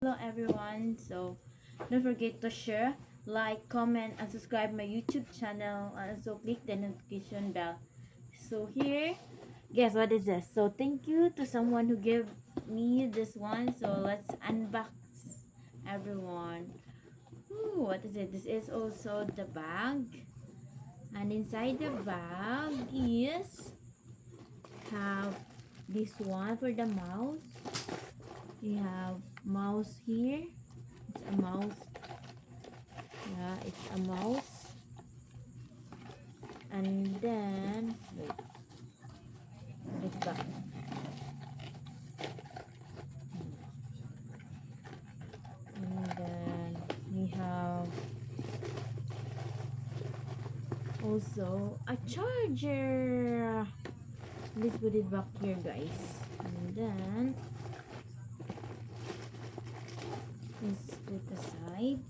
Hello everyone. So don't forget to share, like, comment, and subscribe my YouTube channel, and also click the notification bell. So here, guess what is this? So thank you to someone who gave me this one. So let's unbox everyone. Ooh, what is it? This is also the bag, and inside the bag is have this one for the mouse. We have mouse here. It's a mouse. Yeah, it's a mouse. And then wait, it's back. And then we have also a charger. Let's put it back here, guys. And then let's put aside.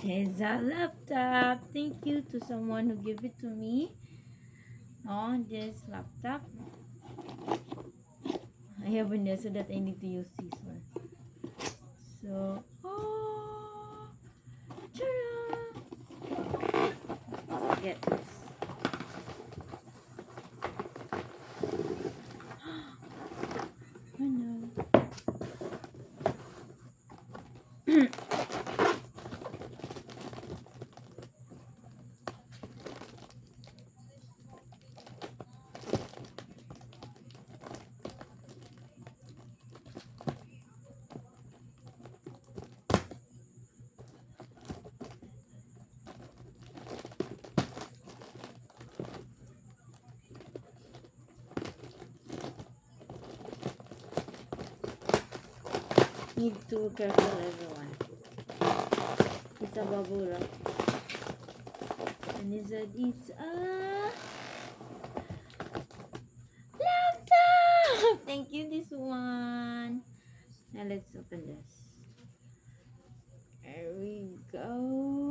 There's a laptop. Thank you to someone who gave it to me. On this laptop, I have one there so that I need to use this one. So, oh, ta-da! Get this. Oh no. Need to be careful, everyone. It's a bubble wrap. And it's a laptop! Thank you, this one. Now let's open this. There we go.